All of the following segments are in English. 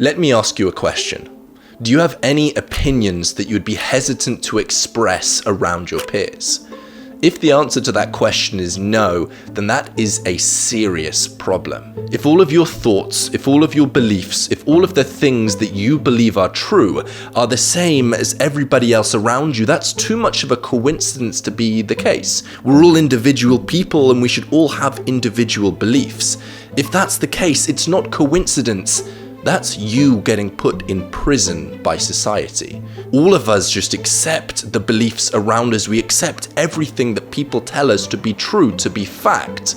Let me ask you a question. Do you have any opinions that you'd be hesitant to express around your peers? If the answer to that question is no, then that is a serious problem. If all of your thoughts, if all of your beliefs, if all of the things that you believe are true are the same as everybody else around you, that's too much of a coincidence to be the case. We're all individual people and we should all have individual beliefs. If that's the case, it's not coincidence. That's you getting put in prison by society. All of us just accept the beliefs around us. We accept everything that people tell us to be true, to be fact.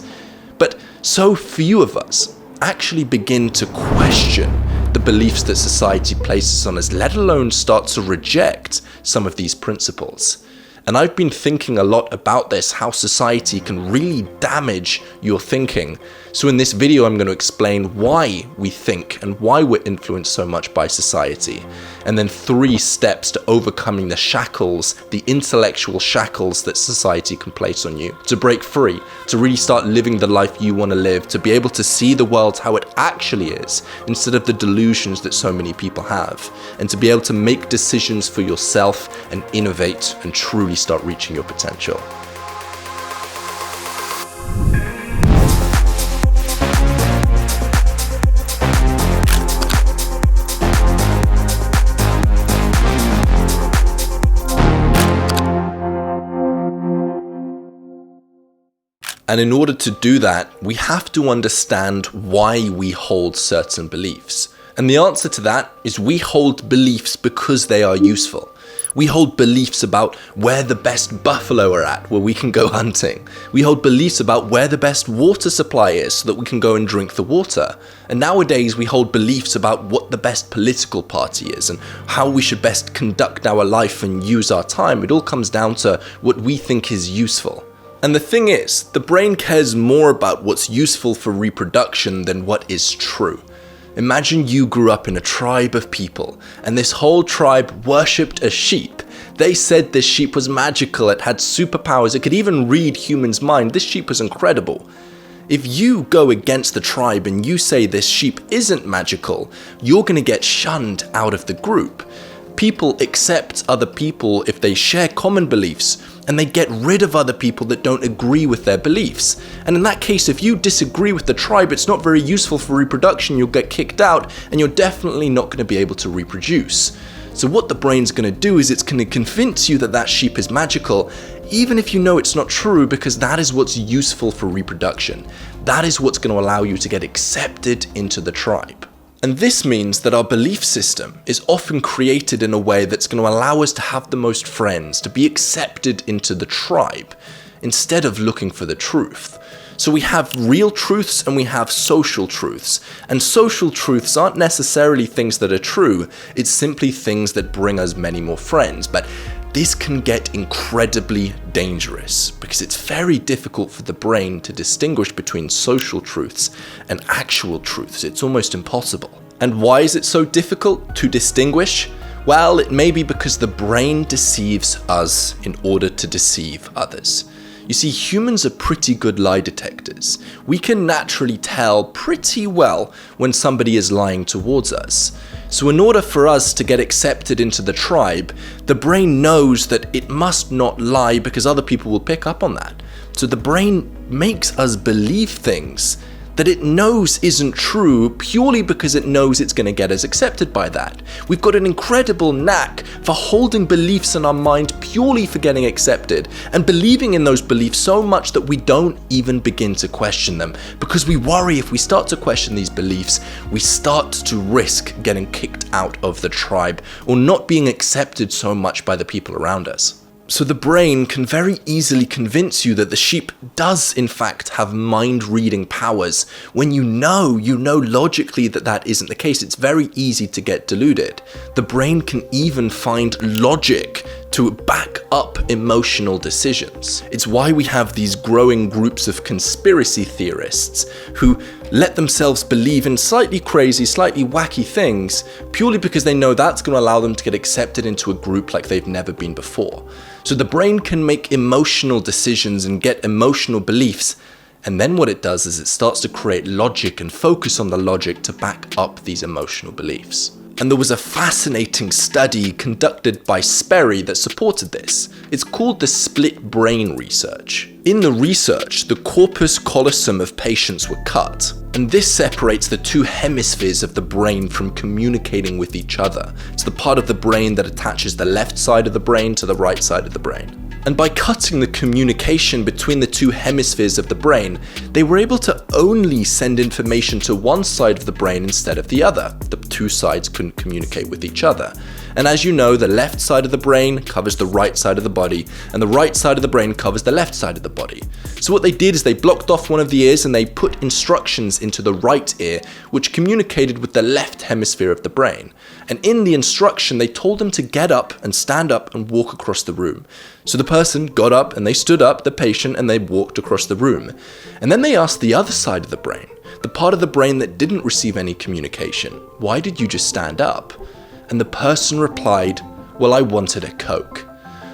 But so few of us actually begin to question the beliefs that society places on us, let alone start to reject some of these principles. And I've been thinking a lot about this, how society can really damage your thinking. So in this video, I'm going to explain why we think and why we're influenced so much by society. And then 3 steps to overcoming the shackles, the intellectual shackles that society can place on you. To break free, to really start living the life you want to live, to be able to see the world how it actually is, instead of the delusions that so many people have. And to be able to make decisions for yourself and innovate and truly start reaching your potential. And in order to do that, we have to understand why we hold certain beliefs. And the answer to that is we hold beliefs because they are useful. We hold beliefs about where the best buffalo are at, where we can go hunting. We hold beliefs about where the best water supply is so that we can go and drink the water. And nowadays we hold beliefs about what the best political party is and how we should best conduct our life and use our time. It all comes down to what we think is useful. And the thing is, the brain cares more about what's useful for reproduction than what is true. Imagine you grew up in a tribe of people, and this whole tribe worshipped a sheep. They said this sheep was magical, it had superpowers, it could even read humans' mind. This sheep was incredible. If you go against the tribe and you say this sheep isn't magical, you're going to get shunned out of the group. People accept other people if they share common beliefs, and they get rid of other people that don't agree with their beliefs. And in that case, if you disagree with the tribe, it's not very useful for reproduction, you'll get kicked out, and you're definitely not going to be able to reproduce. So what the brain's going to do is it's going to convince you that that sheep is magical, even if you know it's not true, because that is what's useful for reproduction. That is what's going to allow you to get accepted into the tribe. And this means that our belief system is often created in a way that's going to allow us to have the most friends, to be accepted into the tribe, instead of looking for the truth. So we have real truths and we have social truths. And social truths aren't necessarily things that are true, it's simply things that bring us many more friends. But this can get incredibly dangerous because it's very difficult for the brain to distinguish between social truths and actual truths. It's almost impossible. And why is it so difficult to distinguish? Well, it may be because the brain deceives us in order to deceive others. You see, humans are pretty good lie detectors. We can naturally tell pretty well when somebody is lying towards us. So in order for us to get accepted into the tribe, the brain knows that it must not lie because other people will pick up on that. So the brain makes us believe things that it knows isn't true purely because it knows it's going to get us accepted by that. We've got an incredible knack for holding beliefs in our mind purely for getting accepted and believing in those beliefs so much that we don't even begin to question them, because we worry if we start to question these beliefs, we start to risk getting kicked out of the tribe or not being accepted so much by the people around us. So the brain can very easily convince you that the sheep does in fact have mind-reading powers when you know logically that that isn't the case. It's very easy to get deluded. The brain can even find logic to back up emotional decisions. It's why we have these growing groups of conspiracy theorists who let themselves believe in slightly crazy, slightly wacky things purely because they know that's going to allow them to get accepted into a group like they've never been before. So the brain can make emotional decisions and get emotional beliefs And then what it does is it starts to create logic and focus on the logic to back up these emotional beliefs. And there was a fascinating study conducted by Sperry that supported this. It's called the split brain research. In the research, the corpus callosum of patients were cut, and this separates the two hemispheres of the brain from communicating with each other. It's the part of the brain that attaches the left side of the brain to the right side of the brain. And by cutting the communication between the two hemispheres of the brain, they were able to only send information to one side of the brain instead of the other. The two sides couldn't communicate with each other. And as you know, the left side of the brain covers the right side of the body, and the right side of the brain covers the left side of the body. So what they did is they blocked off one of the ears and they put instructions into the right ear, which communicated with the left hemisphere of the brain. And in the instruction, they told them to get up and stand up and walk across the room. So the person got up and they stood up, the patient, and they walked across the room. And then they asked the other side of the brain, the part of the brain that didn't receive any communication, "Why did you just stand up?" And the person replied, "Well, I wanted a Coke."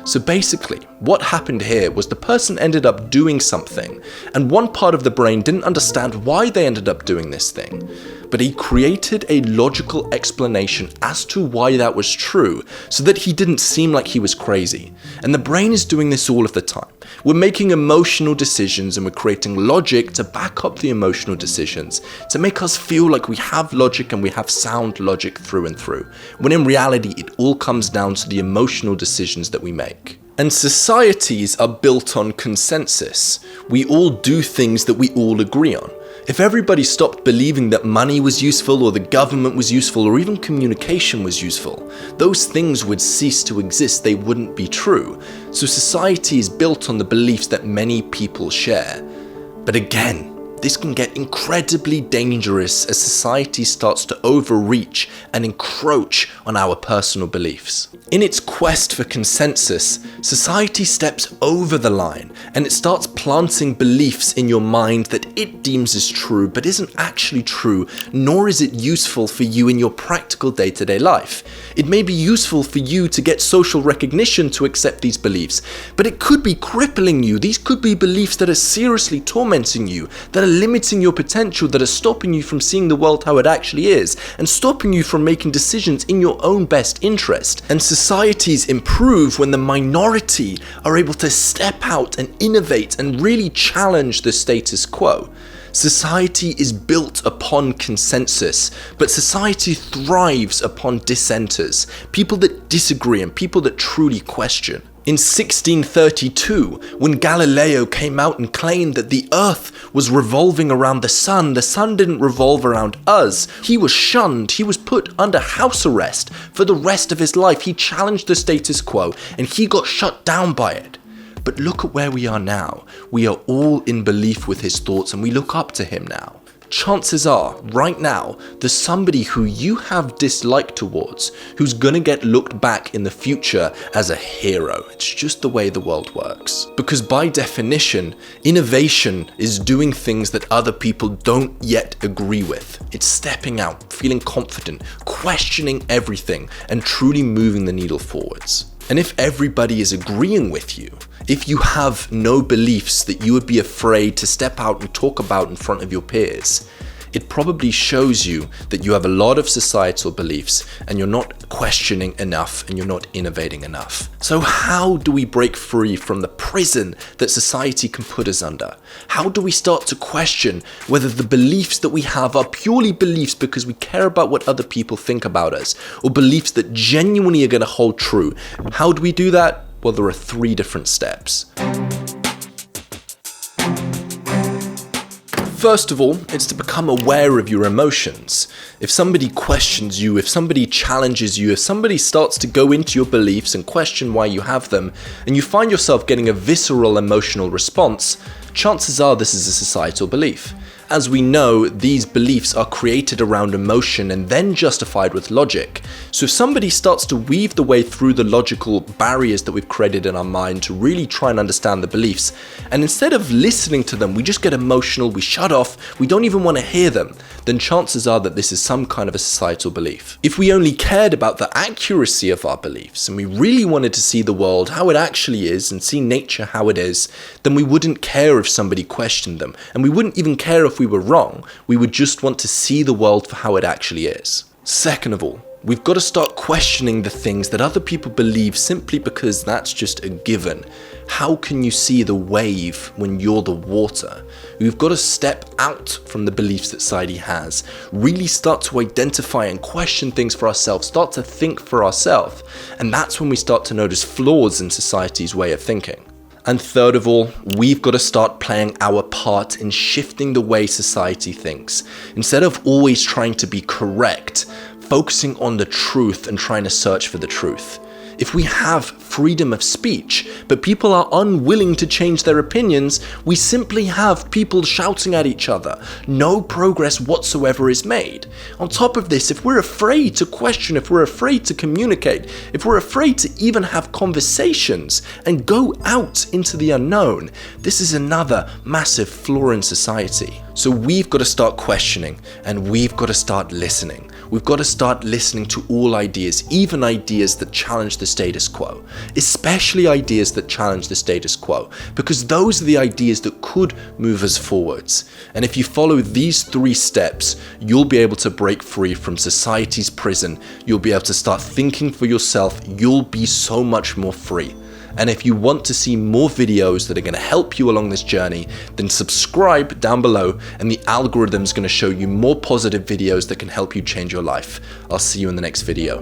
So basically, what happened here was the person ended up doing something, and one part of the brain didn't understand why they ended up doing this thing. But he created a logical explanation as to why that was true, so that he didn't seem like he was crazy. And the brain is doing this all of the time. We're making emotional decisions and we're creating logic to back up the emotional decisions, to make us feel like we have logic and we have sound logic through and through, when in reality it all comes down to the emotional decisions that we make. And societies are built on consensus. We all do things that we all agree on. If everybody stopped believing that money was useful or the government was useful or even communication was useful, those things would cease to exist, they wouldn't be true. So society is built on the beliefs that many people share. But again, this can get incredibly dangerous as society starts to overreach and encroach on our personal beliefs. In its quest for consensus, society steps over the line and it starts planting beliefs in your mind that it deems is true but isn't actually true, nor is it useful for you in your practical day-to-day life. It may be useful for you to get social recognition to accept these beliefs, but it could be crippling you. These could be beliefs that are seriously tormenting you, that are limiting your potential, that are stopping you from seeing the world how it actually is, and stopping you from making decisions in your own best interest. And societies improve when the minority are able to step out and innovate and really challenge the status quo. Society is built upon consensus, but society thrives upon dissenters, people that disagree and people that truly question. In 1632, when Galileo came out and claimed that the Earth was revolving around the sun didn't revolve around us. He was shunned, he was put under house arrest for the rest of his life. He challenged the status quo and he got shut down by it. But look at where we are now. We are all in belief with his thoughts and we look up to him now. Chances are, right now, there's somebody who you have dislike towards who's gonna get looked back in the future as a hero. It's just the way the world works. Because by definition, innovation is doing things that other people don't yet agree with. It's stepping out, feeling confident, questioning everything, and truly moving the needle forwards. And if everybody is agreeing with you, if you have no beliefs that you would be afraid to step out and talk about in front of your peers, it probably shows you that you have a lot of societal beliefs and you're not questioning enough and you're not innovating enough. So how do we break free from the prison that society can put us under? How do we start to question whether the beliefs that we have are purely beliefs because we care about what other people think about us, or beliefs that genuinely are going to hold true? How do we do that? Well, there are 3 different steps. First of all, it's to become aware of your emotions. If somebody questions you, if somebody challenges you, if somebody starts to go into your beliefs and question why you have them, and you find yourself getting a visceral emotional response, chances are this is a societal belief. As we know, these beliefs are created around emotion and then justified with logic. So if somebody starts to weave the way through the logical barriers that we've created in our mind to really try and understand the beliefs, and instead of listening to them, we just get emotional, we shut off, we don't even want to hear them, then chances are that this is some kind of a societal belief. If we only cared about the accuracy of our beliefs and we really wanted to see the world how it actually is and see nature how it is, then we wouldn't care if somebody questioned them, and we wouldn't even care if we were wrong. We would just want to see the world for how it actually is. Second of all, we've got to start questioning the things that other people believe simply because that's just a given. How can you see the wave when you're the water? We've got to step out from the beliefs that society has, really start to identify and question things for ourselves, start to think for ourselves, and that's when we start to notice flaws in society's way of thinking. And third of all, we've got to start playing our part in shifting the way society thinks. Instead of always trying to be correct, focusing on the truth and trying to search for the truth. If we have freedom of speech, but people are unwilling to change their opinions, we simply have people shouting at each other. No progress whatsoever is made. On top of this, if we're afraid to question, if we're afraid to communicate, if we're afraid to even have conversations and go out into the unknown, this is another massive flaw in society. So we've got to start questioning, and we've got to start listening. We've got to start listening to all ideas, even ideas that challenge the status quo, especially ideas that challenge the status quo, because those are the ideas that could move us forwards. And if you follow these 3 steps, you'll be able to break free from society's prison. You'll be able to start thinking for yourself. You'll be so much more free. And if you want to see more videos that are going to help you along this journey, then subscribe down below and the algorithm is going to show you more positive videos that can help you change your life. I'll see you in the next video.